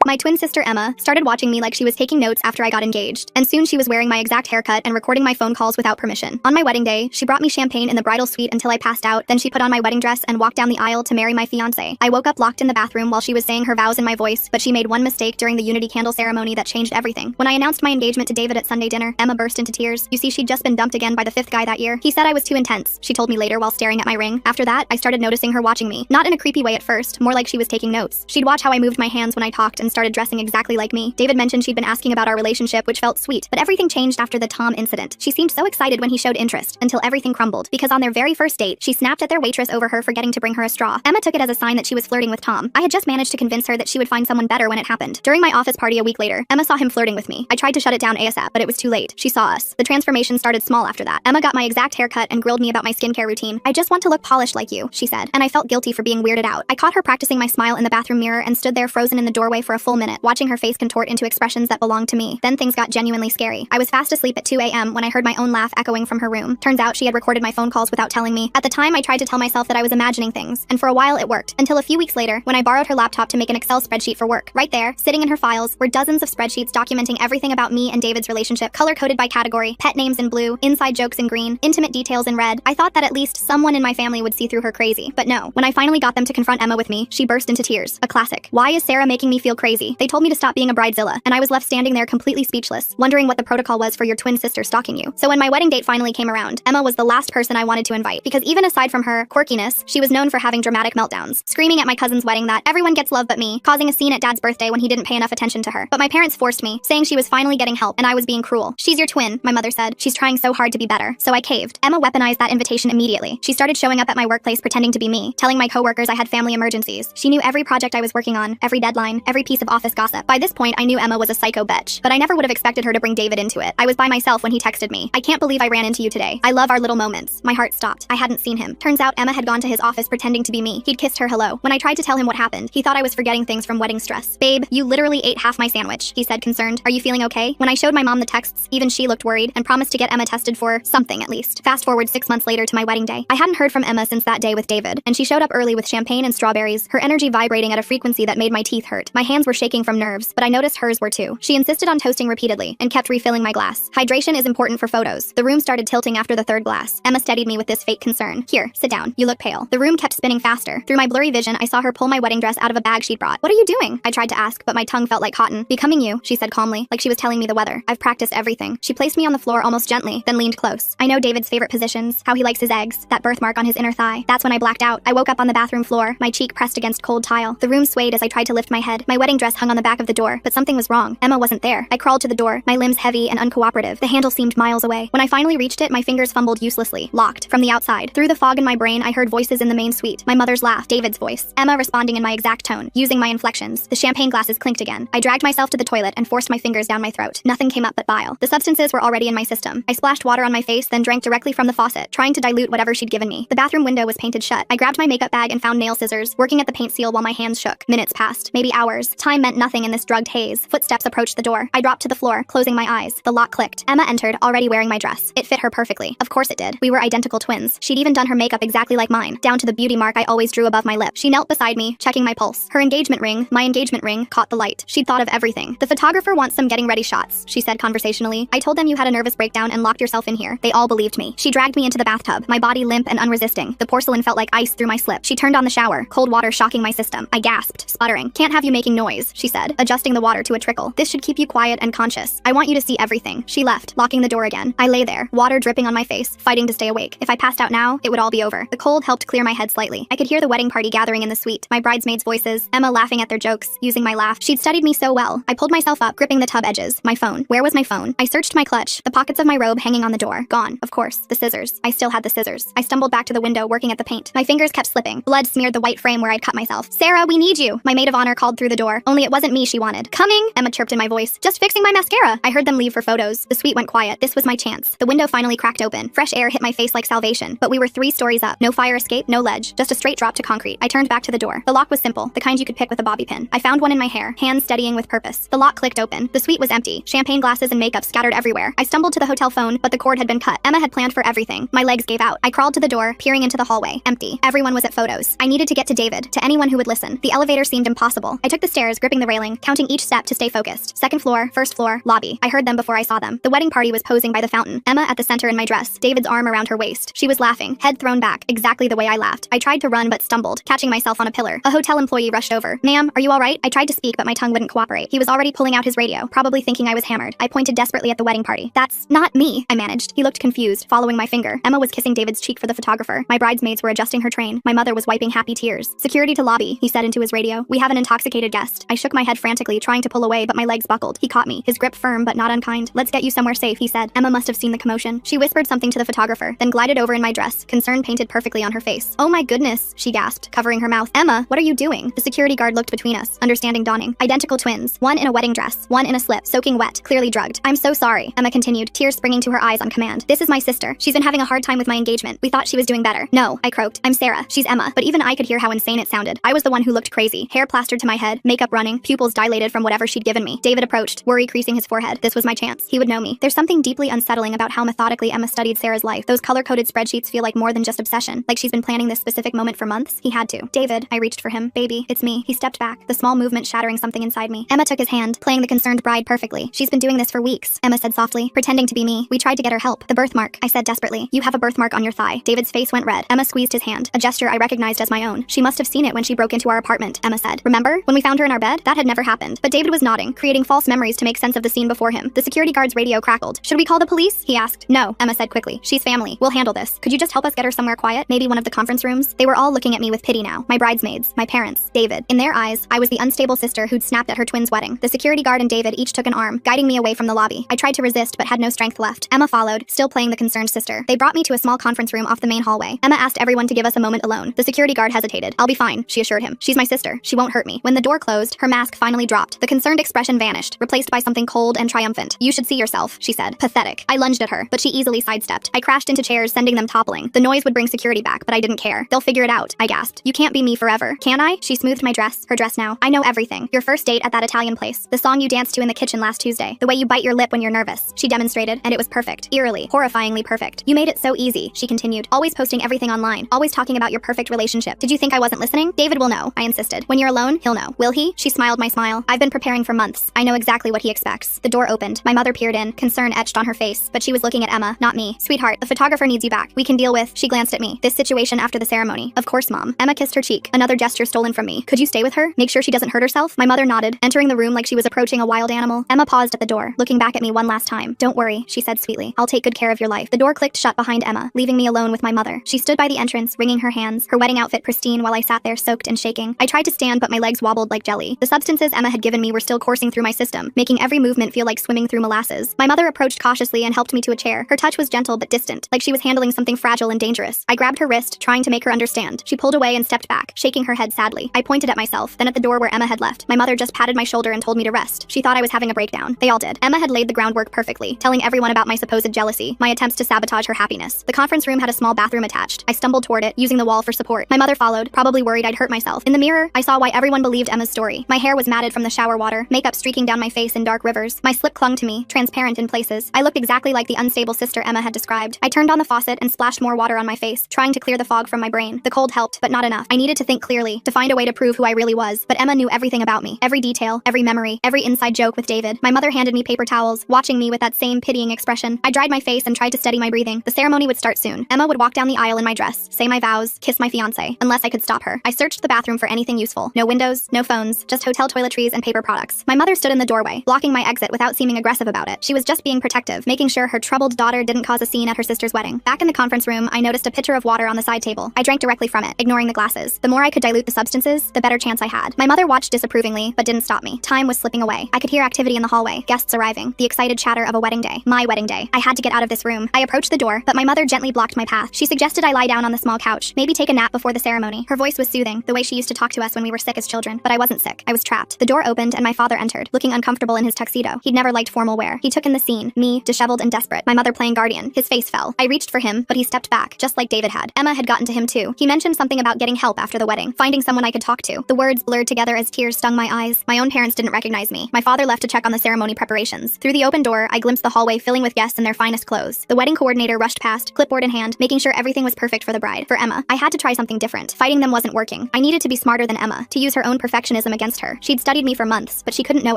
My twin sister Emma started watching me like she was taking notes after I got engaged, and soon she was wearing my exact haircut and recording my phone calls without permission. On my wedding day, she brought me champagne in the bridal suite until I passed out, then she put on my wedding dress and walked down the aisle to marry my fiancé. I woke up locked in the bathroom while she was saying her vows in my voice, but she made one mistake during the unity candle ceremony that changed everything. When I announced my engagement to David at Sunday dinner, Emma burst into tears. You see, she'd just been dumped again by the 5th guy that year. He said I was too intense, she told me later while staring at my ring. After that, I started noticing her watching me. Not in a creepy way at first, more like she was taking notes. She'd watch how I moved my hands when I talked and started dressing exactly like me. David mentioned she'd been asking about our relationship, which felt sweet, but everything changed after the Tom incident. She seemed so excited when he showed interest, until everything crumbled, because on their very first date, she snapped at their waitress over her forgetting to bring her a straw. Emma took it as a sign that she was flirting with Tom. I had just managed to convince her that she would find someone better when it happened. During my office party a week later, Emma saw him flirting with me. I tried to shut it down ASAP, but it was too late. She saw us. The transformation started small after that. Emma got my exact haircut and grilled me about my skincare routine. I just want to look polished like you, she said, and I felt guilty for being weirded out. I caught her practicing my smile in the bathroom mirror and stood there frozen in the doorway for a full minute, watching her face contort into expressions that belonged to me. Then things got genuinely scary. I was fast asleep at 2 a.m. when I heard my own laugh echoing from her room. Turns out she had recorded my phone calls without telling me. At the time, I tried to tell myself that I was imagining things, and for a while it worked, until a few weeks later, when I borrowed her laptop to make an Excel spreadsheet for work. Right there, sitting in her files, were dozens of spreadsheets documenting everything about me and David's relationship, color-coded by category, pet names in blue, inside jokes in green, intimate details in red. I thought that at least someone in my family would see through her crazy. But no, when I finally got them to confront Emma with me, she burst into tears. A classic. Why is Sarah making me feel crazy? They told me to stop being a bridezilla, and I was left standing there completely speechless, wondering what the protocol was for your twin sister stalking you. So when my wedding date finally came around, Emma was the last person I wanted to invite, because even aside from her quirkiness, she was known for having dramatic meltdowns, screaming at my cousin's wedding that everyone gets love but me, causing a scene at Dad's birthday when he didn't pay enough attention to her. But my parents forced me, saying she was finally getting help and I was being cruel. She's your twin, my mother said. She's trying so hard to be better. So I caved. Emma weaponized that invitation immediately. She started showing up at my workplace pretending to be me, telling my coworkers I had family emergencies. She knew every project I was working on, every deadline, every piece of office gossip. By this point, I knew Emma was a psycho bitch, but I never would have expected her to bring David into it. I was by myself when he texted me. I can't believe I ran into you today. I love our little moments. My heart stopped. I hadn't seen him. Turns out Emma had gone to his office pretending to be me. He'd kissed her hello. When I tried to tell him what happened, he thought I was forgetting things from wedding stress. Babe, you literally ate half my sandwich, he said, concerned. Are you feeling okay? When I showed my mom the texts, even she looked worried and promised to get Emma tested for something at least. Fast forward 6 months later to my wedding day. I hadn't heard from Emma since that day with David, and she showed up early with champagne and strawberries, her energy vibrating at a frequency that made my teeth hurt. My hands were shaking from nerves, but I noticed hers were too. She insisted on toasting repeatedly and kept refilling my glass. Hydration is important for photos. The room started tilting after the 3rd glass. Emma steadied me with this fake concern. Here, sit down. You look pale. The room kept spinning faster. Through my blurry vision, I saw her pull my wedding dress out of a bag she'd brought. What are you doing? I tried to ask, but my tongue felt like cotton. Becoming you, she said calmly, like she was telling me the weather. I've practiced everything. She placed me on the floor almost gently, then leaned close. I know David's favorite positions, how he likes his eggs, that birthmark on his inner thigh. That's when I blacked out. I woke up on the bathroom floor, my cheek pressed against cold tile. The room swayed as I tried to lift my head. My wedding dress hung on the back of the door, but something was wrong. Emma wasn't there. I crawled to the door, my limbs heavy and uncooperative. The handle seemed miles away. When I finally reached it, my fingers fumbled uselessly, locked. From the outside, through the fog in my brain, I heard voices in the main suite. My mother's laugh, David's voice, Emma responding in my exact tone, using my inflections. The champagne glasses clinked again. I dragged myself to the toilet and forced my fingers down my throat. Nothing came up but bile. The substances were already in my system. I splashed water on my face, then drank directly from the faucet, trying to dilute whatever she'd given me. The bathroom window was painted shut. I grabbed my makeup bag and found nail scissors, working at the paint seal while my hands shook. Minutes passed, maybe hours. Time meant nothing in this drugged haze. Footsteps approached the door. I dropped to the floor, closing my eyes. The lock clicked. Emma entered, already wearing my dress. It fit her perfectly. Of course it did. We were identical twins. She'd even done her makeup exactly like mine, down to the beauty mark I always drew above my lip. She knelt beside me, checking my pulse. Her engagement ring, my engagement ring, caught the light. She'd thought of everything. The photographer wants some getting ready shots, she said conversationally. I told them you had a nervous breakdown and locked yourself in here. They all believed me. She dragged me into the bathtub, my body limp and unresisting. The porcelain felt like ice through my slip. She turned on the shower, cold water shocking my system. I gasped, sputtering. Can't have you making noise, she said, adjusting the water to a trickle. This should keep you quiet and conscious. I want you to see everything. She left, locking the door again. I lay there, water dripping on my face, fighting to stay awake. If I passed out now, it would all be over. The cold helped clear my head slightly. I could hear the wedding party gathering in the suite, my bridesmaids' voices, Emma laughing at their jokes, using my laugh. She'd studied me so well. I pulled myself up, gripping the tub edges. My phone. Where was my phone? I searched my clutch, the pockets of my robe hanging on the door. Gone. Of course. The scissors. I still had the scissors. I stumbled back to the window, working at the paint. My fingers kept slipping. Blood smeared the white frame where I'd cut myself. Sarah, we need you. My maid of honor called through the door. Only it wasn't me she wanted. Coming? Emma chirped in my voice. Just fixing my mascara. I heard them leave for photos. The suite went quiet. This was my chance. The window finally cracked open. Fresh air hit my face like salvation. But we were 3 stories up. No fire escape, no ledge. Just a straight drop to concrete. I turned back to the door. The lock was simple, the kind you could pick with a bobby pin. I found one in my hair, hands steadying with purpose. The lock clicked open. The suite was empty. Champagne glasses and makeup scattered everywhere. I stumbled to the hotel phone, but the cord had been cut. Emma had planned for everything. My legs gave out. I crawled to the door, peering into the hallway. Empty. Everyone was at photos. I needed to get to David, to anyone who would listen. The elevator seemed impossible. I took the stairs stairs, gripping the railing, counting each step to stay focused. Second floor, first floor, lobby. I heard them before I saw them. The wedding party was posing by the fountain. Emma at the center in my dress, David's arm around her waist. She was laughing, head thrown back, exactly the way I laughed. I tried to run but stumbled, catching myself on a pillar. A hotel employee rushed over. "Ma'am, are you all right?" I tried to speak but my tongue wouldn't cooperate. He was already pulling out his radio, probably thinking I was hammered. I pointed desperately at the wedding party. "That's not me," I managed. He looked confused, following my finger. Emma was kissing David's cheek for the photographer. My bridesmaids were adjusting her train. My mother was wiping happy tears. "Security to lobby," he said into his radio. "We have an intoxicated guest." I shook my head frantically, trying to pull away, but my legs buckled. He caught me, his grip firm but not unkind. "Let's get you somewhere safe," he said. Emma must have seen the commotion. She whispered something to the photographer, then glided over in my dress, concern painted perfectly on her face. "Oh my goodness," she gasped, covering her mouth. "Emma, what are you doing?" The security guard looked between us, understanding dawning. Identical twins, one in a wedding dress, one in a slip, soaking wet, clearly drugged. "I'm so sorry," Emma continued, tears springing to her eyes on command. "This is my sister. She's been having a hard time with my engagement. We thought she was doing better." "No," I croaked. "I'm Sarah. She's Emma." But even I could hear how insane it sounded. I was the one who looked crazy, hair plastered to my head, makeup running, pupils dilated from whatever she'd given me. David approached, worry creasing his forehead. This was my chance. He would know me. There's something deeply unsettling about how methodically Emma studied Sarah's life. Those color-coded spreadsheets feel like more than just obsession, like she's been planning this specific moment for months. He had to. "David," I reached for him. "Baby, it's me." He stepped back, the small movement shattering something inside me. Emma took his hand, playing the concerned bride perfectly. "She's been doing this for weeks," Emma said softly, pretending to be me. "We tried to get her help." "The birthmark," I said desperately. "You have a birthmark on your thigh." David's face went red. Emma squeezed his hand, a gesture I recognized as my own. "She must have seen it when she broke into our apartment," Emma said. "Remember? When we found her in our bed? That had never happened." But David was nodding, creating false memories to make sense of the scene before him. The security guard's radio crackled. "Should we call the police?" he asked. "No," Emma said quickly. "She's family. We'll handle this. Could you just help us get her somewhere quiet? Maybe one of the conference rooms?" They were all looking at me with pity now. My bridesmaids, my parents, David. In their eyes, I was the unstable sister who'd snapped at her twin's wedding. The security guard and David each took an arm, guiding me away from the lobby. I tried to resist but had no strength left. Emma followed, still playing the concerned sister. They brought me to a small conference room off the main hallway. Emma asked everyone to give us a moment alone. The security guard hesitated. "I'll be fine," she assured him. "She's my sister. She won't hurt me." When the door closed, her mask finally dropped. The concerned expression vanished, replaced by something cold and triumphant. "You should see yourself," she said. Pathetic. I lunged at her, but she easily sidestepped. I crashed into chairs, sending them toppling. The noise would bring security back, but I didn't care. "They'll figure it out," I gasped. "You can't be me forever, can I?" She smoothed my dress, her dress now. "I know everything. Your first date at that Italian place. The song you danced to in the kitchen last Tuesday. The way you bite your lip when you're nervous." She demonstrated, and it was perfect. Eerily, horrifyingly perfect. "You made it so easy," she continued. "Always posting everything online. Always talking about your perfect relationship. Did you think I wasn't listening?" "David will know," I insisted. "When you're alone, he'll know." "Will he?" She smiled my smile. "I've been preparing for months. I know exactly what he expects." The door opened. My mother peered in, concern etched on her face, but she was looking at Emma, not me. "Sweetheart, the photographer needs you back. We can deal with," she glanced at me, "this situation after the ceremony." "Of course, Mom." Emma kissed her cheek, another gesture stolen from me. "Could you stay with her? Make sure she doesn't hurt herself?" My mother nodded, entering the room like she was approaching a wild animal. Emma paused at the door, looking back at me one last time. "Don't worry," she said sweetly. "I'll take good care of your life." The door clicked shut behind Emma, leaving me alone with my mother. She stood by the entrance, wringing her hands, her wedding outfit pristine while I sat there soaked and shaking. I tried to stand, but my legs wobbled like jelly. The substances Emma had given me were still coursing through my system, making every movement feel like swimming through molasses. My mother approached cautiously and helped me to a chair. Her touch was gentle but distant, like she was handling something fragile and dangerous. I grabbed her wrist, trying to make her understand. She pulled away and stepped back, shaking her head sadly. I pointed at myself, then at the door where Emma had left. My mother just patted my shoulder and told me to rest. She thought I was having a breakdown. They all did. Emma had laid the groundwork perfectly, telling everyone about my supposed jealousy, my attempts to sabotage her happiness. The conference room had a small bathroom attached. I stumbled toward it, using the wall for support. My mother followed, probably worried I'd hurt myself. In the mirror, I saw why everyone believed Emma's story. My hair was matted from the shower water, makeup streaking down my face in dark rivers. My slip clung to me, transparent in places. I looked exactly like the unstable sister Emma had described. I turned on the faucet and splashed more water on my face, trying to clear the fog from my brain. The cold helped, but not enough. I needed to think clearly, to find a way to prove who I really was. But Emma knew everything about me. Every detail, every memory, every inside joke with David. My mother handed me paper towels, watching me with that same pitying expression. I dried my face and tried to steady my breathing. The ceremony would start soon. Emma would walk down the aisle in my dress, say my vows, kiss my fiancé, unless I could stop her. I searched the bathroom for anything useful. No windows, no phones, just hotel toiletries and paper products. My mother stood in the doorway, blocking my exit without seeming aggressive about it. She was just being protective, making sure her troubled daughter didn't cause a scene at her sister's wedding. Back in the conference room, I noticed a pitcher of water on the side table. I drank directly from it, ignoring the glasses. The more I could dilute the substances, the better chance I had. My mother watched disapprovingly, but didn't stop me. Time was slipping away. I could hear activity in the hallway, guests arriving, the excited chatter of a wedding day. My wedding day. I had to get out of this room. I approached the door, but my mother gently blocked my path. She suggested I lie down on the small couch, maybe take a nap before the ceremony. Her voice was soothing, the way she used to talk to us when we were sick as children. But I wasn't sick. I was trapped. The door opened and my father entered, looking uncomfortable in his tuxedo. He'd never liked formal wear. He took in the scene, me, disheveled and desperate, my mother playing guardian. His face fell. I reached for him, but he stepped back, just like David had. Emma had gotten to him too. He mentioned something about getting help after the wedding, finding someone I could talk to. The words blurred together as tears stung my eyes. My own parents didn't recognize me. My father left to check on the ceremony preparations. Through the open door, I glimpsed the hallway filling with guests in their finest clothes. The wedding coordinator rushed past, clipboard in hand, making sure everything was perfect for the bride. For Emma, I had to try something different. Fighting them wasn't working. I needed to be smarter than Emma, to use her own perfectionism against her. She'd studied me for months, but she couldn't know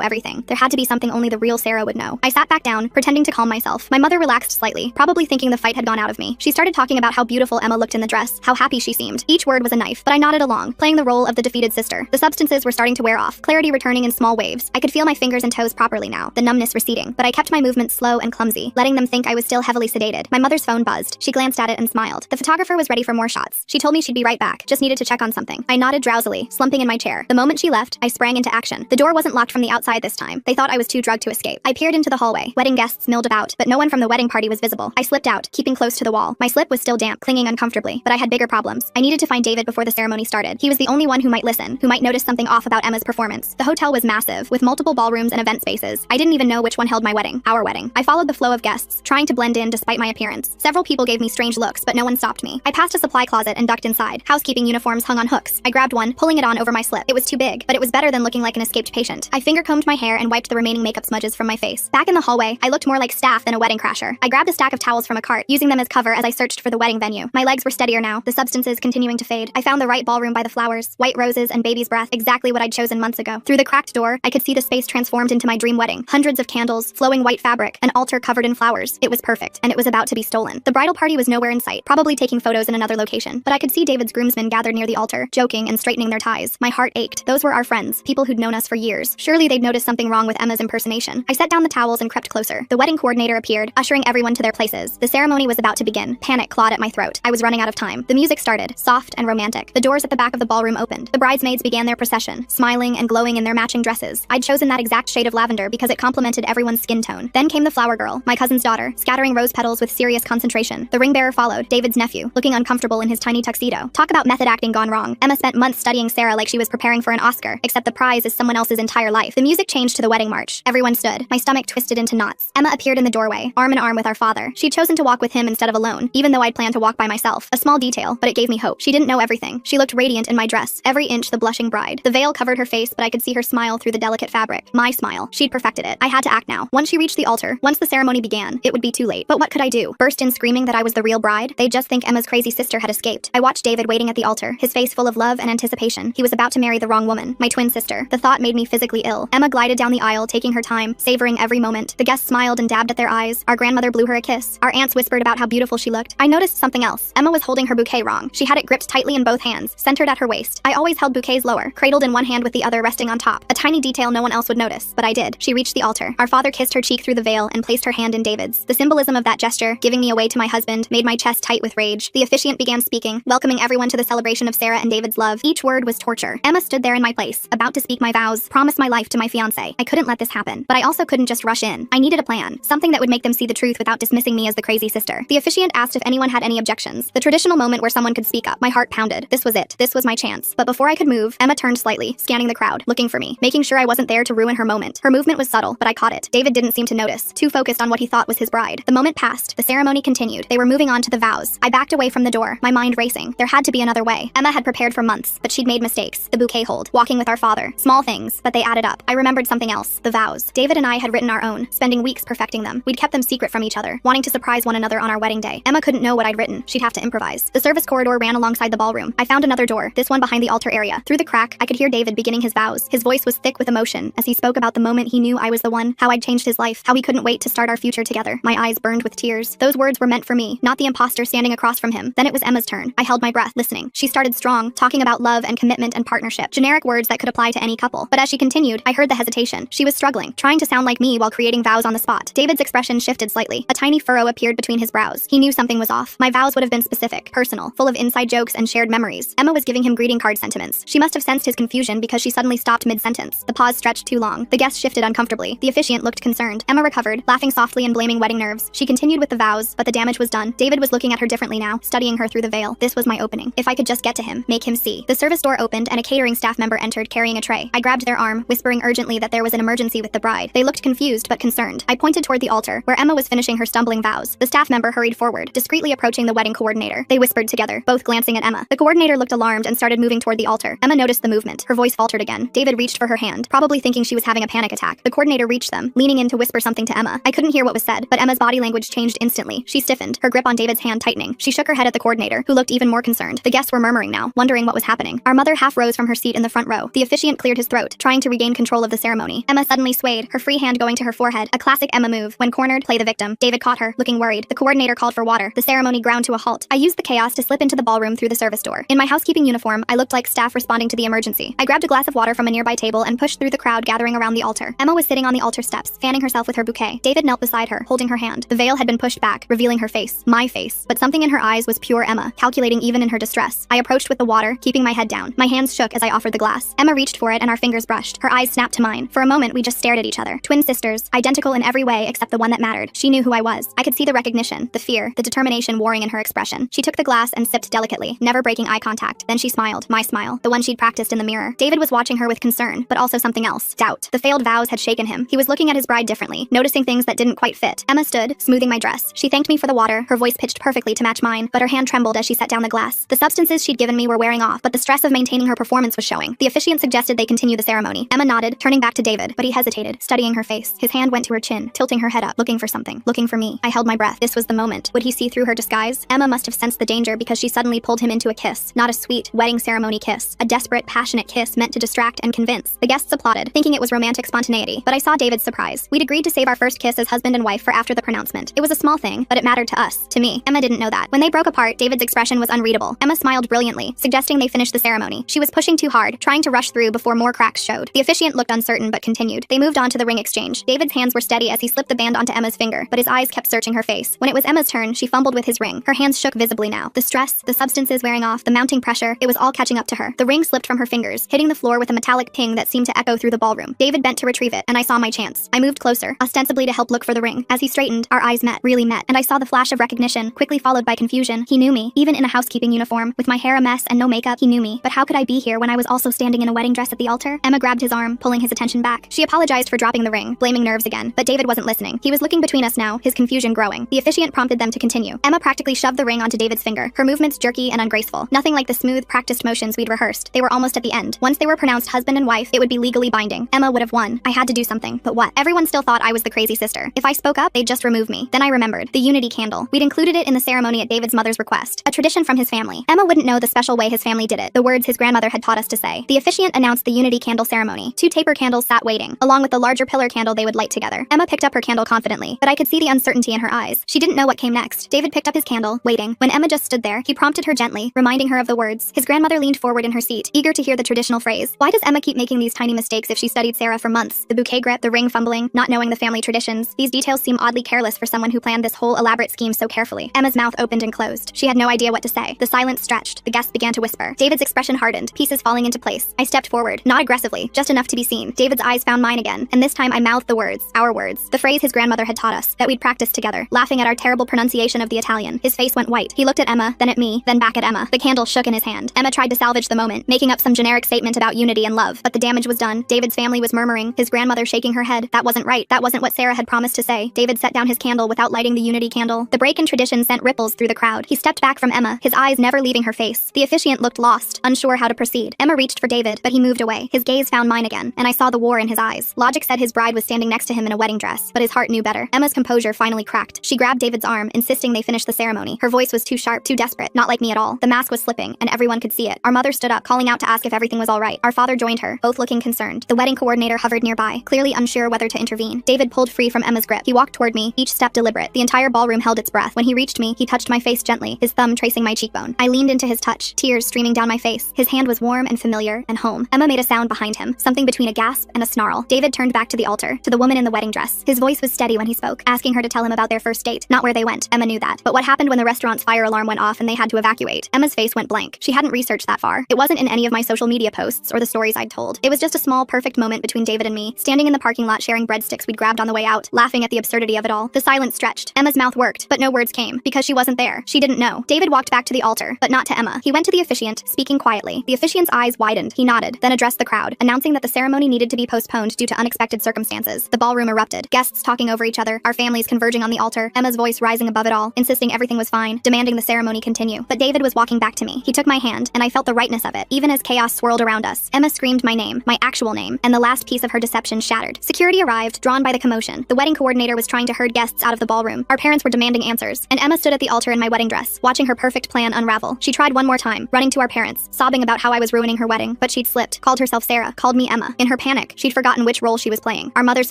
everything. There had to be something only the real Sarah would know. I sat back down, pretending to calm myself. My mother relaxed slightly, probably thinking the fight had gone out of me. She started talking about how beautiful Emma looked in the dress, how happy she seemed. Each word was a knife, but I nodded along, playing the role of the defeated sister. The substances were starting to wear off, clarity returning in small waves. I could feel my fingers and toes properly now, the numbness receding, but I kept my movements slow and clumsy, letting them think I was still heavily sedated. My mother's phone buzzed. She glanced at it and smiled. The photographer was ready for more shots. She told me she'd be right back, just needed to check on something. I nodded drowsily, slumping in my chair. The moment she left, I sprang into action. The door wasn't locked from the outside this time. They thought I was too drugged to escape. I peered into the hallway. Wedding guests milled about, but no one from the wedding party was visible. I slipped out, keeping close to the wall. My slip was still damp, clinging uncomfortably, but I had bigger problems. I needed to find David before the ceremony started. He was the only one who might listen, who might notice something off about Emma's performance. The hotel was massive, with multiple ballrooms and event spaces. I didn't even know which one held my wedding. Our wedding. I followed the flow of guests, trying to blend in despite my appearance. Several people gave me strange looks, but no one stopped me. I passed a supply closet and ducked inside. Housekeeping uniforms hung on hooks. I grabbed one, pulling it on over my slip. It was too big, but it was better than looking like an escaped patient. I finger-combed my hair and wiped the remaining makeup smudges from my face. Back in the hallway, I looked more like staff than a wedding crasher. I grabbed a stack of towels from a cart, using them as cover as I searched for the wedding venue. My legs were steadier now, the substances continuing to fade. I found the right ballroom by the flowers, white roses and baby's breath, exactly what I'd chosen months ago. Through the cracked door, I could see the space transformed into my dream wedding. Hundreds of candles, flowing white fabric, an altar covered in flowers. It was perfect, and it was about to be stolen. The bridal party was nowhere in sight, probably taking photos in another location, but I could see David's groomsmen gathered near the altar, joking and straightening their ties. My heart ached. Those were our friends, people who'd known us for years. Surely they'd noticed something wrong with Emma's impersonation. I set down the towels and crept closer. The wedding coordinator appeared, ushering everyone to their places. The ceremony was about to begin. Panic clawed at my throat. I was running out of time. The music started, soft and romantic. The doors at the back of the ballroom opened. The bridesmaids began their procession, smiling and glowing in their matching dresses. I'd chosen that exact shade of lavender because it complemented everyone's skin tone. Then came the flower girl, my cousin's daughter, scattering rose petals with serious concentration. The ring bearer followed, David's nephew, looking uncomfortable in his tiny tuxedo. Talk about method acting gone wrong. Emma spent months studying Sarah like she was preparing for an Oscar, except the prize is someone else's entire life. The music changed to the wedding march. Everyone stood. My stomach twisted into knots. Emma appeared in the doorway, arm in arm with our father. She'd chosen to walk with him instead of alone, even though I'd planned to walk by myself. A small detail, but it gave me hope. She didn't know everything. She looked radiant in my dress, every inch the blushing bride. The veil covered her face, but I could see her smile through the delicate fabric. My smile. She'd perfected it. I had to act now. Once she reached the altar, once the ceremony began, it would be too late. But what could I do? Burst in screaming that I was the real bride? They'd just think Emma's crazy sister had escaped. I watched David waiting at the altar, his face full of love and anticipation. He was about to marry the wrong woman, my twin sister. The thought made me physically ill. Emma glided down the aisle, taking her time, savoring every moment. The guests smiled and dabbed at their eyes. Our grandmother blew her a kiss. Our aunts whispered about how beautiful she looked. I noticed something else. Emma was holding her bouquet wrong. She had it gripped tightly in both hands, centered at her waist. I always held bouquets lower, cradled in one hand with the other resting on top. A tiny detail no one else would notice, but I did. She reached the altar. Our father kissed her cheek through the veil and placed her hand in David's. The symbolism of that gesture, giving me away to my husband, made my chest tight with rage. The officiant began speaking, welcoming everyone to the celebration of Sarah and David's love. Each word was torture. Emma stood there in my place, about to speak my vows, promise my life to my fiancé. I couldn't let this happen, but I also couldn't just rush in. I needed a plan, something that would make them see the truth without dismissing me as the crazy sister. The officiant asked if anyone had any objections. The traditional moment where someone could speak up. My heart pounded. This was it. This was my chance. But before I could move, Emma turned slightly, scanning the crowd, looking for me, making sure I wasn't there to ruin her moment. Her movement was subtle, but I caught it. David didn't seem to notice, too focused on what he thought was his bride. The moment passed. The ceremony continued. They were moving on to the vows. I backed away from the door, my mind racing. There had to be another way. Emma had prepared for months, but she'd made mistakes. The bouquet hold, walking with our father. Small things, but they added up. I remembered something else. The vows. David and I had written our own, spending weeks perfecting them. We'd kept them secret from each other, wanting to surprise one another on our wedding day. Emma couldn't know what I'd written. She'd have to improvise. The service corridor ran alongside the ballroom. I found another door, this one behind the altar area. Through the crack, I could hear David beginning his vows. His voice was thick with emotion as he spoke about the moment he knew I was the one, how I'd changed his life, how he couldn't wait to start our future together. My eyes burned with tears. Those words were meant for me, not the imposter standing across from him. Then it was Emma's turn. I held my breath, listening. She started strong, talking about love and commitment and partnership, generic words that could apply to any couple. But as she continued, I heard the hesitation. She was struggling, trying to sound like me while creating vows on the spot. David's expression shifted slightly. A tiny furrow appeared between his brows. He knew something was off. My vows would have been specific, personal, full of inside jokes and shared memories. Emma was giving him greeting card sentiments. She must have sensed his confusion because she suddenly stopped mid-sentence. The pause stretched too long. The guests shifted uncomfortably. The officiant looked concerned. Emma recovered, laughing softly and blaming wedding nerves. She continued with the vows, but the damage was done. David was looking at her differently now, studying her through the veil. This was my opening. If I could just get to him, make him see. The service door opened and a catering staff member entered carrying a tray. I grabbed their arm, whispering urgently that there was an emergency with the bride. They looked confused but concerned. I pointed toward the altar, where Emma was finishing her stumbling vows. The staff member hurried forward, discreetly approaching the wedding coordinator. They whispered together, both glancing at Emma. The coordinator looked alarmed and started moving toward the altar. Emma noticed the movement. Her voice faltered again. David reached for her hand, probably thinking she was having a panic attack. The coordinator reached them, leaning in to whisper something to Emma. I couldn't hear what was said, but Emma's body language changed instantly. She stiffened, her grip on David's hand tightening. She shook her head at the coordinator, who looked even more concerned. The guests were murmuring now, wondering what was happening. Our mother half rose from her seat in the front row. The officiant cleared his throat, trying to regain control of the ceremony. Emma suddenly swayed, her free hand going to her forehead, a classic Emma move. When cornered, play the victim. David caught her, looking worried. The coordinator called for water. The ceremony ground to a halt. I used the chaos to slip into the ballroom through the service door. In my housekeeping uniform, I looked like staff responding to the emergency. I grabbed a glass of water from a nearby table and pushed through the crowd gathering around the altar. Emma was sitting on the altar steps, fanning herself with her bouquet. David knelt beside her, holding her hand. The veil had been pushed back, revealing her face. My face. But something in her eyes was pure Emma, calculating even in her distress. I approached with the water, keeping my head down. My hands shook as I offered the glass. Emma reached for it and our fingers brushed. Her eyes snapped to mine. For a moment, we just stared at each other. Twin sisters, identical in every way except the one that mattered. She knew who I was. I could see the recognition, the fear, the determination warring in her expression. She took the glass and sipped delicately, never breaking eye contact. Then she smiled, my smile, the one she'd practiced in the mirror. David was watching her with concern, but also something else, doubt. The failed vows had shaken him. He was looking at his bride differently, noticing things that didn't quite fit. Emma stood, smoothing my dress. She thanked me for the water, her voice pitched perfectly to match mine, but her hand trembled as she set down the glass. The substances she'd given me were wearing off, but the stress of maintaining her performance was showing. The officiant suggested they continue the ceremony. Emma nodded, turning back to David, but he hesitated, studying her face. His hand went to her chin, tilting her head up, looking for something, looking for me. I held my breath. This was the moment. Would he see through her disguise? Emma must have sensed the danger because she suddenly pulled him into a kiss. Not a sweet, wedding ceremony kiss. A desperate, passionate kiss meant to distract and convince. The guests applauded, thinking it was romantic spontaneity, but I saw David's surprise. We'd agreed to save our first kiss as husband and wife for after the pronouncement. It was a small thing, but it mattered to us, to me. Emma didn't know that. When they broke apart, David's expression was unreadable. Emma smiled brilliantly, suggesting they finish the ceremony. She was pushing too hard, trying to rush through before more cracks showed. The officiant looked uncertain but continued. They moved on to the ring exchange. David's hands were steady as he slipped the band onto Emma's finger, but his eyes kept searching her face. When it was Emma's turn, she fumbled with his ring. Her hands shook visibly now. The stress, the substances wearing off, the mounting pressure, it was all catching up to her. The ring slipped from her fingers, hitting the floor with a metallic ping that seemed to echo through the ballroom. David bent to retrieve it, and I saw my chance. I moved closer, ostensibly to help look for the ring. As he straightened, our eyes met, really met, and I saw the flash of recognition, quickly followed by confusion. He knew me, even in a housekeeping uniform, with my hair a mess and no makeup. He knew me, but how could I be here when I was also standing in a wedding dress at the altar? Emma grabbed his arm, pulling his attention back. She apologized for dropping the ring, blaming nerves again, but David wasn't listening. He was looking between us now, his confusion growing. The officiant prompted them to continue. Emma practically shoved the ring onto David's finger, her movements jerky and ungraceful. Nothing like the smooth, practiced motions we'd rehearsed. They were almost at the end. Once they were pronounced husband and wife, it would be legally binding. Emma would have won. I had to do something, but what? Everyone still thought I was the crazy sister. If I spoke up, they'd just remove me. Then I remembered. The unity candle. We'd included it in the ceremony at David's mother's request. A tradition from his family. Emma wouldn't know the special way his family did it, the words his grandmother had taught us to say. The officiant announced the unity candle ceremony. 2 taper candles sat waiting, along with the larger pillar candle they would light together. Emma picked up her candle confidently, but I could see the uncertainty in her eyes. She didn't know what came next. David picked up his candle, waiting. When Emma just stood there, he prompted her gently, reminding her of the words. His grandmother leaned forward in her seat, eager to hear the traditional phrase. Why does Emma keep making these tiny mistakes if she studied Sarah for months? The bouquet grip, the ring fumbling, not knowing the family traditions. These details seem oddly careless for someone who planned this whole elaborate scheme so carefully. Emma's mouth opened and closed. She had no idea what to say. The silence stretched. The guests began to whisper. David's expression hardened, pieces falling into place. I stepped forward, not aggressively, just enough to be seen. David's eyes found mine again, and this time I mouthed the words, our words, the phrase his grandmother had taught us, that we'd practiced together, laughing at our terrible pronunciation of the Italian. His face went white. He looked at Emma, then at me, then back at Emma. The candle shook in his hand. Emma tried to salvage the moment, making up some generic statement about unity and love, but the damage was done. David's family was murmuring, his grandmother shaking her head. That wasn't right. That wasn't what Sarah had promised to say. David set down his candle without lighting the unity candle. The break in tradition sent ripples through the crowd. He stepped back from Emma, his eyes never leaving her face. The officiant looked lost, unsure how to proceed. Emma reached for David, but he moved away. His gaze found mine again, and I saw the war in his eyes. Logic said his bride was standing next to him in a wedding dress, but his heart knew better. Emma's composure finally cracked. She grabbed David's arm, insisting they finish the ceremony. Her voice was too sharp, too desperate, not like me at all. The mask was slipping, and everyone could see it. Our mother stood up, calling out to ask if everything was all right. Our father joined her, both looking concerned. The wedding coordinator hovered nearby, clearly unsure whether to intervene. David pulled free from Emma's grip. He walked toward me, each step deliberate. The entire ballroom held its breath. When he reached me, he touched my face gently, his thumb tracing my cheekbone. I leaned into his touch, tears streaming down my face. His hand was warm and familiar and home. Emma made a sound behind him, something between a gasp and a snarl. David turned back to the altar, to the woman in the wedding dress. His voice was steady when he spoke, asking her to tell him about their first date, not where they went. Emma knew that. But what happened when the restaurant's fire alarm went off and they had to evacuate? Emma's face went blank. She hadn't researched that far. It wasn't in any of my social media posts or the stories I'd told. It was just a small, perfect moment between David and me, standing in the parking lot sharing breadsticks we'd grabbed on the way out, laughing at the absurdity of it all. The silence stretched. Emma's mouth worked, but no words came, because she wasn't there. She didn't know. David walked back to the altar, but not to Emma. He went to the officiant, speaking quietly. The officiant's eyes widened. He nodded, then addressed the crowd, announcing that the ceremony needed to be postponed due to unexpected circumstances. The ballroom erupted, guests talking over each other, our families converging on the altar, Emma's voice rising above it all, insisting everything was fine, demanding the ceremony continue. But David was walking back to me. He took my hand, and I felt the rightness of it, even as chaos swirled around us. Emma screamed my name, my actual name, and the last piece of her deception shattered. Security arrived, drawn by the commotion. The wedding coordinator was trying to herd guests out of the ballroom. Our parents were demanding answers, and Emma stood at the altar in my wedding dress, watching her perfect plan unravel. She tried one more time, running to our parents, sobbing about how I was ruining her wedding, but she'd She'd slipped, called herself Sarah, called me Emma. In her panic, she'd forgotten which role she was playing. Our mother's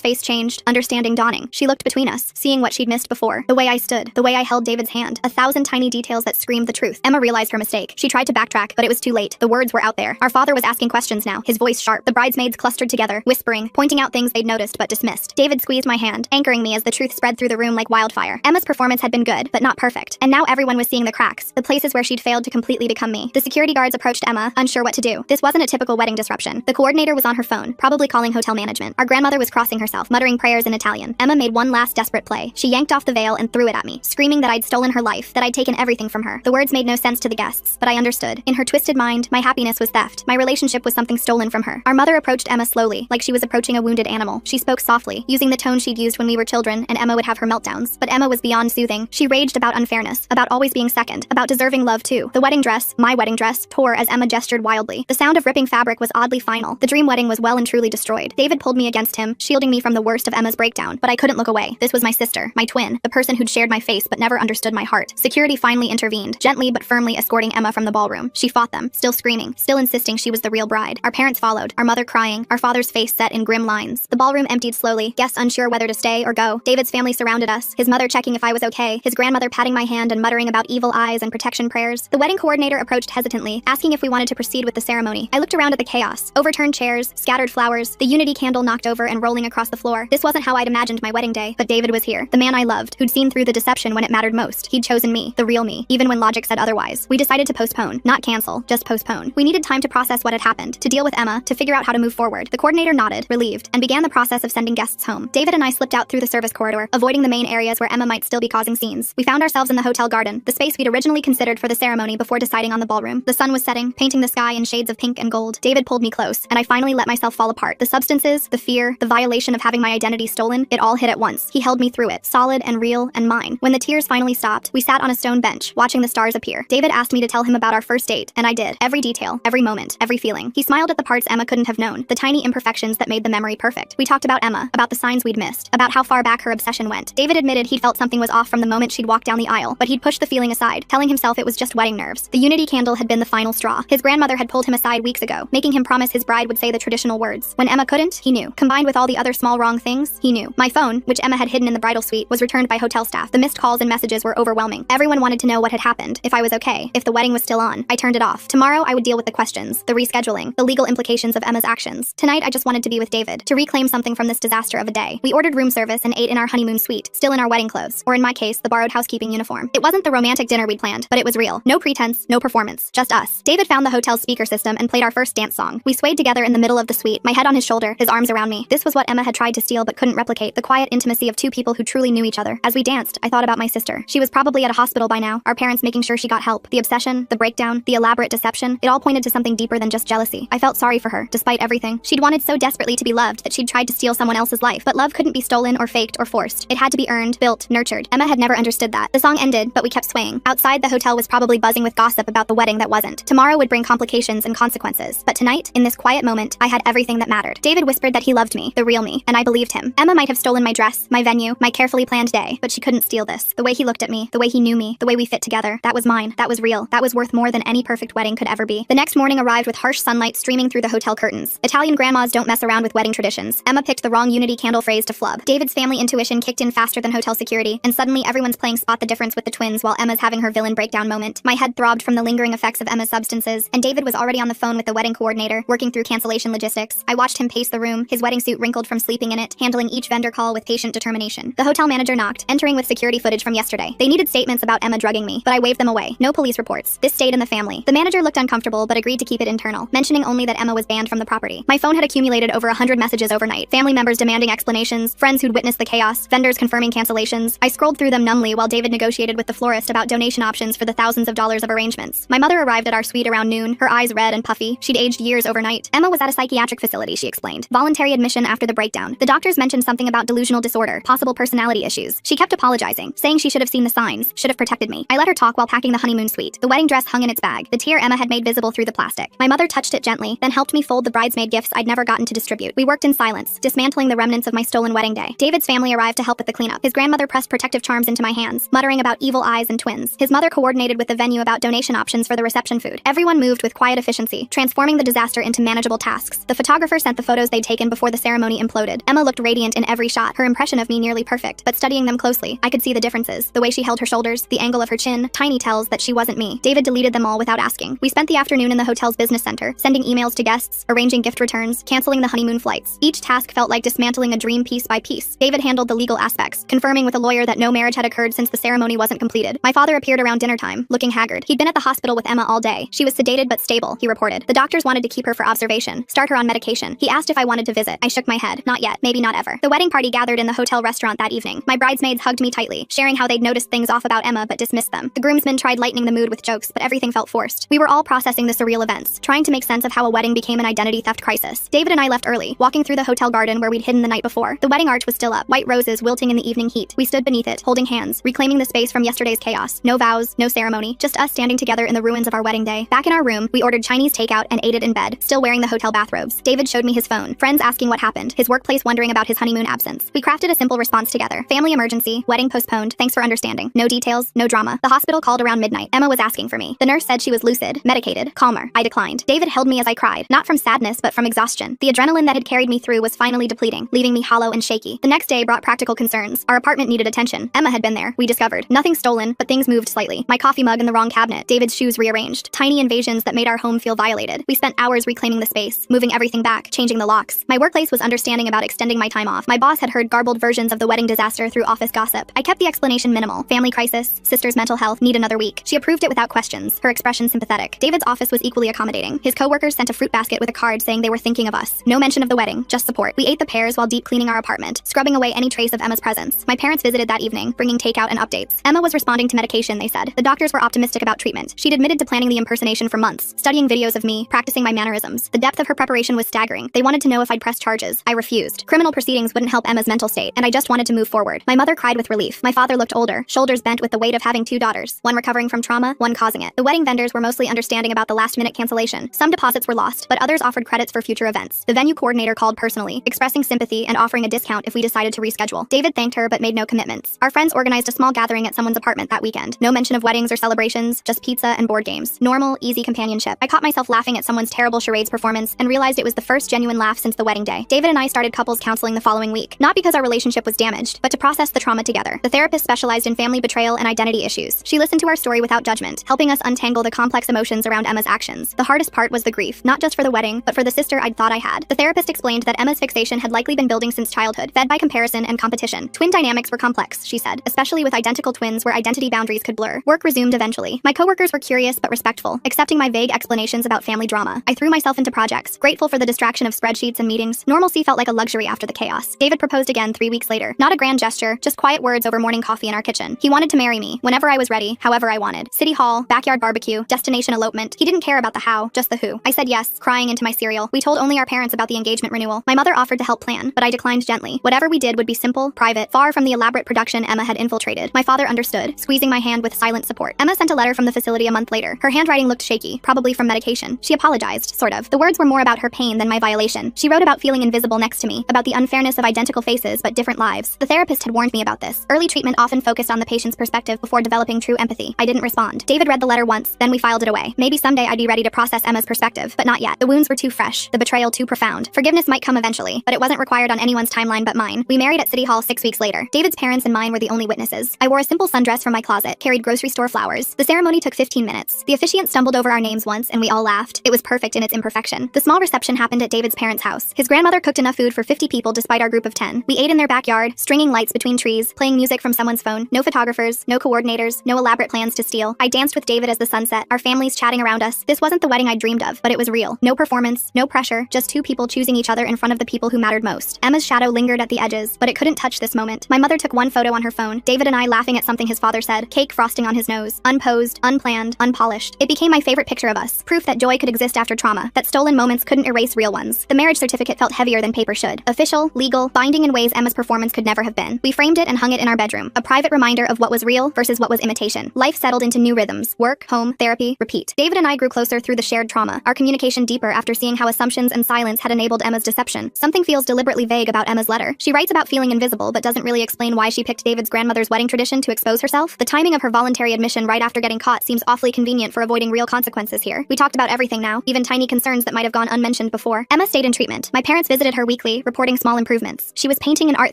face changed, understanding dawning. She looked between us, seeing what she'd missed before. The way I stood, the way I held David's hand, 1,000 tiny details that screamed the truth. Emma realized her mistake. She tried to backtrack, but it was too late. The words were out there. Our father was asking questions now, his voice sharp. The bridesmaids clustered together, whispering, pointing out things they'd noticed but dismissed. David squeezed my hand, anchoring me as the truth spread through the room like wildfire. Emma's performance had been good, but not perfect. And now everyone was seeing the cracks, the places where she'd failed to completely become me. The security guards approached Emma, unsure what to do. This wasn't a typical wedding disruption. The coordinator was on her phone, probably calling hotel management. Our grandmother was crossing herself, muttering prayers in Italian. Emma made one last desperate play. She yanked off the veil and threw it at me, screaming that I'd stolen her life, that I'd taken everything from her. The words made no sense to the guests, but I understood. In her twisted mind, my happiness was theft. My relationship was something stolen from her. Our mother approached Emma slowly, like she was approaching a wounded animal. She spoke softly, using the tone she'd used when we were children, and Emma would have her meltdowns. But Emma was beyond soothing. She raged about unfairness, about always being second, about deserving love too. The wedding dress, my wedding dress, tore as Emma gestured wildly. The sound of ripping fabric was oddly final. The dream wedding was well and truly destroyed. David pulled me against him, shielding me from the worst of Emma's breakdown, but I couldn't look away. This was my sister, my twin, the person who'd shared my face but never understood my heart. Security finally intervened, gently but firmly escorting Emma from the ballroom. She fought them, still screaming, still insisting she was the real bride. Our parents followed, our mother crying, our father's face set in grim lines. The ballroom emptied slowly, guests unsure whether to stay or go. David's family surrounded us, his mother checking if I was okay, his grandmother patting my hand and muttering about evil eyes and protection prayers. The wedding coordinator approached hesitantly, asking if we wanted to proceed with the ceremony. I looked around at the chaos, overturned chairs, scattered flowers, the unity candle knocked over and rolling across the floor. This wasn't how I'd imagined my wedding day, but David was here, the man I loved, who'd seen through the deception when it mattered most. He'd chosen me, the real me, even when logic said otherwise. We decided to postpone, not cancel, just postpone. We needed time to process what had happened, to deal with Emma, to figure out how to move forward. The coordinator nodded, relieved, and began the process of sending guests home. David and I slipped out through the service corridor, avoiding the main areas where Emma might still be causing scenes. We found ourselves in the hotel garden, the space we'd originally considered for the ceremony before deciding on the ballroom. The sun was setting, painting the sky in shades of pink and gold. David pulled me close, and I finally let myself fall apart. The substances, the fear, the violation of having my identity stolen, it all hit at once. He held me through it, solid and real and mine. When the tears finally stopped, we sat on a stone bench, watching the stars appear. David asked me to tell him about our first date, and I did. Every detail, every moment, every feeling. He smiled at the parts Emma couldn't have known, the tiny imperfections that made the memory perfect. We talked about Emma, about the signs we'd missed, about how far back her obsession went. David admitted he'd felt something was off from the moment she'd walked down the aisle, but he'd pushed the feeling aside, telling himself it was just wedding nerves. The unity candle had been the final straw. His grandmother had pulled him aside weeks ago, making him promise his bride would say the traditional words. When Emma couldn't, he knew. Combined with all the other small wrong things, he knew. My phone, which Emma had hidden in the bridal suite, was returned by hotel staff. The missed calls and messages were overwhelming. Everyone wanted to know what had happened, if I was okay, if the wedding was still on. I turned it off. Tomorrow I would deal with the questions, the rescheduling, the legal implications of Emma's actions. Tonight I just wanted to be with David, to reclaim something from this disaster of a day. We ordered room service and ate in our honeymoon suite, still in our wedding clothes, or in my case, the borrowed housekeeping uniform. It wasn't the romantic dinner we'd planned, but it was real. No pretense, no performance, just us. David found the hotel's speaker system and played our first dance song. We swayed together in the middle of the suite, my head on his shoulder, his arms around me. This was what Emma had tried to steal but couldn't replicate, the quiet intimacy of two people who truly knew each other. As we danced, I thought about my sister. She was probably at a hospital by now, our parents making sure she got help. The obsession, the breakdown, the elaborate deception, it all pointed to something deeper than just jealousy. I felt sorry for her, despite everything. She'd wanted so desperately to be loved that she'd tried to steal someone else's life, but love couldn't be stolen or faked or forced. It had to be earned, built, nurtured. Emma had never understood that. The song ended, but we kept swaying. Outside, the hotel was probably buzzing with gossip about the wedding that wasn't. Tomorrow would bring complications and consequences. But tonight, in this quiet moment, I had everything that mattered. David whispered that he loved me, the real me, and I believed him. Emma might have stolen my dress, my venue, my carefully planned day, but she couldn't steal this. The way he looked at me, the way he knew me, the way we fit together, that was mine, that was real, that was worth more than any perfect wedding could ever be. The next morning arrived with harsh sunlight streaming through the hotel curtains. Italian grandmas don't mess around with wedding traditions. Emma picked the wrong unity candle phrase to flub. David's family intuition kicked in faster than hotel security, and suddenly everyone's playing spot the difference with the twins while Emma's having her villain breakdown moment. My head throbbed from the lingering effects of Emma's substances, and David was already on the phone with the wedding coordinator, working through cancellation logistics. I watched him pace the room, his wedding suit wrinkled from sleeping in it, handling each vendor call with patient determination. The hotel manager knocked, entering with security footage from yesterday. They needed statements about Emma drugging me, but I waved them away. No police reports. This stayed in the family. The manager looked uncomfortable but agreed to keep it internal, mentioning only that Emma was banned from the property. My phone had accumulated over 100 messages overnight, family members demanding explanations, friends who'd witnessed the chaos, vendors confirming cancellations. I scrolled through them numbly while David negotiated with the florist about donation options for the thousands of dollars of arrangements. My mother arrived at our suite around noon, her eyes red and puffy. She'd aged years overnight. Emma was at a psychiatric facility, she explained. Voluntary admission after the breakdown. The doctors mentioned something about delusional disorder, possible personality issues. She kept apologizing, saying she should have seen the signs, should have protected me. I let her talk while packing the honeymoon suite. The wedding dress hung in its bag, the tear Emma had made visible through the plastic. My mother touched it gently, then helped me fold the bridesmaid gifts I'd never gotten to distribute. We worked in silence, dismantling the remnants of my stolen wedding day. David's family arrived to help with the cleanup. His grandmother pressed protective charms into my hands, muttering about evil eyes and twins. His mother coordinated with the venue about donation options for the reception food. Everyone moved with quiet efficiency, transforming transforming the disaster into manageable tasks. The photographer sent the photos they'd taken before the ceremony imploded. Emma looked radiant in every shot, her impression of me nearly perfect, but studying them closely, I could see the differences. The way she held her shoulders, the angle of her chin, tiny tells that she wasn't me. David deleted them all without asking. We spent the afternoon in the hotel's business center, sending emails to guests, arranging gift returns, canceling the honeymoon flights. Each task felt like dismantling a dream piece by piece. David handled the legal aspects, confirming with a lawyer that no marriage had occurred since the ceremony wasn't completed. My father appeared around dinner time, looking haggard. He'd been at the hospital with Emma all day. She was sedated but stable, he reported. The doctors wanted to keep her for observation, start her on medication. He asked if I wanted to visit. I shook my head. Not yet, maybe not ever. The wedding party gathered in the hotel restaurant that evening. My bridesmaids hugged me tightly, sharing how they'd noticed things off about Emma but dismissed them. The groomsmen tried lightening the mood with jokes, but everything felt forced. We were all processing the surreal events, trying to make sense of how a wedding became an identity theft crisis. David and I left early, walking through the hotel garden where we'd hidden the night before. The wedding arch was still up, white roses wilting in the evening heat. We stood beneath it, holding hands, reclaiming the space from yesterday's chaos. No vows, no ceremony, just us standing together in the ruins of our wedding day. Back in our room, we ordered Chinese takeout and ate it in bed, still wearing the hotel bathrobes. David showed me his phone, friends asking what happened, his workplace wondering about his honeymoon absence. We crafted a simple response together. Family emergency, wedding postponed, thanks for understanding. No details, no drama. The hospital called around midnight. Emma was asking for me. The nurse said she was lucid, medicated, calmer. I declined. David held me as I cried, not from sadness but from exhaustion. The adrenaline that had carried me through was finally depleting, leaving me hollow and shaky. The next day brought practical concerns. Our apartment needed attention. Emma had been there, we discovered. Nothing stolen, but things moved slightly. My coffee mug in the wrong cabinet, David's shoes rearranged. Tiny invasions that made our home feel violated. We spent hours reclaiming the space, moving everything back, changing the locks. My workplace was understanding about extending my time off. My boss had heard garbled versions of the wedding disaster through office gossip. I kept the explanation minimal. Family crisis, sister's mental health, need another week. She approved it without questions, her expression sympathetic. David's office was equally accommodating. His coworkers sent a fruit basket with a card saying they were thinking of us. No mention of the wedding, just support. We ate the pears while deep cleaning our apartment, scrubbing away any trace of Emma's presence. My parents visited that evening, bringing takeout and updates. Emma was responding to medication, they said. The doctors were optimistic about treatment. She'd admitted to planning the impersonation for months, studying videos of me, practicing my mannerisms. The depth of her preparation was staggering. They wanted to know if I'd pressed charges. I refused. Criminal proceedings wouldn't help Emma's mental state, and I just wanted to move forward. My mother cried with relief. My father looked older, shoulders bent with the weight of having two daughters, one recovering from trauma, one causing it. The wedding vendors were mostly understanding about the last-minute cancellation. Some deposits were lost, but others offered credits for future events. The venue coordinator called personally, expressing sympathy and offering a discount if we decided to reschedule. David thanked her but made no commitments. Our friends organized a small gathering at someone's apartment that weekend. No mention of weddings or celebrations, just pizza and board games. Normal, easy companionship. I caught myself laughing at someone's terrible charades performance and realized it was the first genuine laugh since the wedding day. David and I started couples counseling the following week, not because our relationship was damaged, but to process the trauma together. The therapist specialized in family betrayal and identity issues. She listened to our story without judgment, helping us untangle the complex emotions around Emma's actions. The hardest part was the grief, not just for the wedding, but for the sister I'd thought I had. The therapist explained that Emma's fixation had likely been building since childhood, fed by comparison and competition. Twin dynamics were complex, she said, especially with identical twins where identity boundaries could blur. Work resumed eventually. My coworkers were curious but respectful, accepting my vague explanations about family drama. I threw myself into projects, grateful for the distraction of spreadsheets and meetings. Normalcy felt like a luxury after the chaos. David proposed again 3 weeks later. Not a grand gesture, just quiet words over morning coffee in our kitchen. He wanted to marry me, whenever I was ready, however I wanted. City hall, backyard barbecue, destination elopement. He didn't care about the how, just the who. I said yes, crying into my cereal. We told only our parents about the engagement renewal. My mother offered to help plan, but I declined gently. Whatever we did would be simple, private, far from the elaborate production Emma had infiltrated. My father understood, squeezing my hand with silent support. Emma sent a letter from the facility a month later. Her handwriting looked shaky, probably from medication. She apologized, sort of. The words were more about her pain than my violation. She wrote about feeling invisible next to me, about the unfairness of identical faces but different lives. The therapist had warned me about this. Early treatment often focused on the patient's perspective before developing true empathy. I didn't respond. David read the letter once, then we filed it away. Maybe someday I'd be ready to process Emma's perspective, but not yet. The wounds were too fresh, the betrayal too profound. Forgiveness might come eventually, but it wasn't required on anyone's timeline but mine. We married at City Hall 6 weeks later. David's parents and mine were the only witnesses. I wore a simple sundress from my closet, carried grocery store flowers. The ceremony took 15 minutes. The officiant stumbled over our names once and we all laughed. It was perfect in its imperfection. The small reception happened at David's parents' house. His grandmother cooked enough food for 50 people despite our group of 10. We ate in their backyard, stringing lights between trees, playing music from someone's phone. No photographers, no coordinators, no elaborate plans to steal. I danced with David as the sun set, our families chatting around us. This wasn't the wedding I dreamed of, but it was real. No performance, no pressure, just two people choosing each other in front of the people who mattered most. Emma's shadow lingered at the edges, but it couldn't touch this moment. My mother took one photo on her phone, David and I laughing at something his father said, cake frosting on his nose, unposed, unplanned, unpolished. It became my favorite picture of us, proof that joy could exist after trauma, that stolen moments couldn't erase real ones. The marriage certificate felt heavier than paper should. Official, legal, binding in ways Emma's performance could never have been. We framed it and hung it in our bedroom, a private reminder of what was real versus what was imitation. Life settled into new rhythms, work, home, therapy, repeat. David and I grew closer through the shared trauma, our communication deeper after seeing how assumptions and silence had enabled Emma's deception. Something feels deliberately vague about Emma's letter. She writes about feeling invisible but doesn't really explain why she picked David's grandmother's wedding tradition to expose herself. The timing of her voluntary admission right after getting caught seems awfully convenient for avoiding real consequences here. We talked about everything now, even tiny concerns that might have gone unmentioned before. Emma stayed in treatment. My parents visited her weekly, reporting small improvements. She was painting in art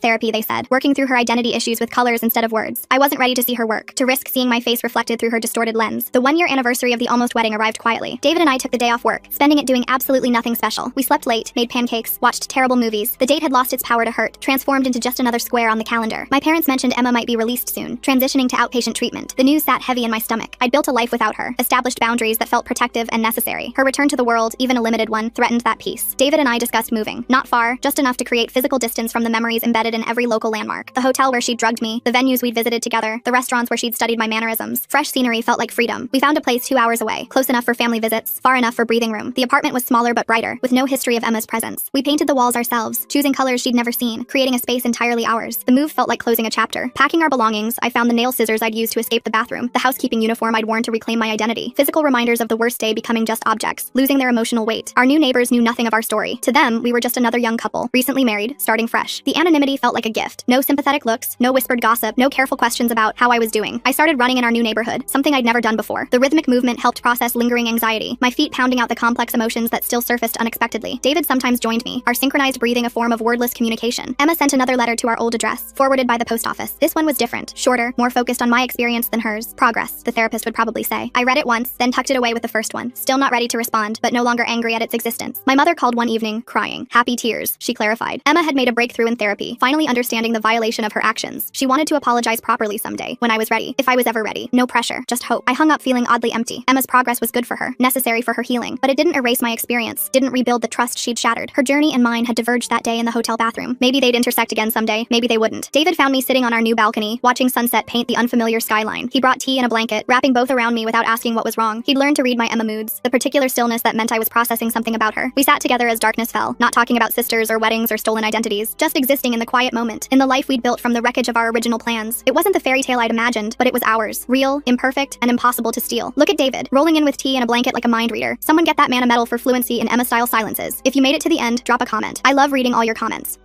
therapy, they said, working through her identity issues with colors instead of words. I wasn't ready to see her work, to risk seeing my face reflected through her distorted lens. The 1-year anniversary of the almost wedding arrived quietly. David and I took the day off work, spending it doing absolutely nothing special. We slept late, made pancakes, watched terrible movies. The date had lost its power to hurt, transformed into just another square on the calendar. My parents mentioned Emma might be released soon, transitioning to outpatient treatment. The news sat heavy in my stomach. I'd built a life without her, established boundaries that felt protective and necessary. Her return to the world, even a limited one, threatened that peace. David and I discussed moving. Not far, just enough to create physical distance from the memories embedded in every local landmark. The hotel where she'd drugged me, the venues we'd visited together, the restaurants where she'd studied my mannerisms. Fresh scenery felt like freedom. We found a place 2 hours away, close enough for family visits, far enough for breathing room. The apartment was smaller but brighter, with no history of Emma's presence. We painted the walls ourselves, choosing colors she'd never seen, creating a space entirely ours. The move felt like closing a chapter. Packing our belongings, I found the nail scissors I'd used to escape the bathroom, the housekeeping uniform I'd worn to reclaim my identity. Physical reminders of the worst day becoming just objects, losing their emotional weight. Our new neighbors knew nothing of our story. To them, we were just another young couple, recently married, starting fresh. The anonymity felt like a gift. No sympathetic looks, no whispered gossip, no careful questions about how I was doing. I started running in our new neighborhood, something I'd never done before. The rhythmic movement helped process lingering anxiety, my feet pounding out the complex emotions that still surfaced unexpectedly. David sometimes joined me, our synchronized breathing a form of wordless communication. Emma sent another letter to our old address, forwarded by the post office. This one was different, shorter, more focused on my experience than hers. Progress, the therapist would probably say. I read it once, then tucked it away with the first one. Still not ready to respond, but no longer angry at its existence. My mother called one evening, crying. Happy tears, she clarified. Emma had made a breakthrough in therapy, finally understanding the violation of her actions. She wanted to apologize properly someday, when I was ready. If I was ever ready. No pressure, just hope. I hung up feeling oddly empty. Emma's progress was good for her, necessary for her healing, but it didn't erase my experience, didn't rebuild the trust she'd shattered. Her journey and mine had diverged that day in the hotel bathroom. Maybe they'd intersect again someday, maybe they wouldn't. David found me sitting on our new balcony, watching sunset paint the unfamiliar skyline. He brought tea and a blanket, wrapping both around me without asking what was wrong. He'd learned to read my Emma moods, the particular stillness that meant I was processing something about her. We sat together as darkness fell, not talking about sisters or weddings or stolen identities, just existing in the quiet moment, in the life we'd built from the wreckage of our original plans. It wasn't the fairy tale I'd imagined, but it was ours. Real, imperfect, and impossible to steal. Look at David, rolling in with tea and a blanket like a mind reader. Someone get that man a medal for fluency in Emma-style silences. If you made it to the end, drop a comment. I love reading all your comments.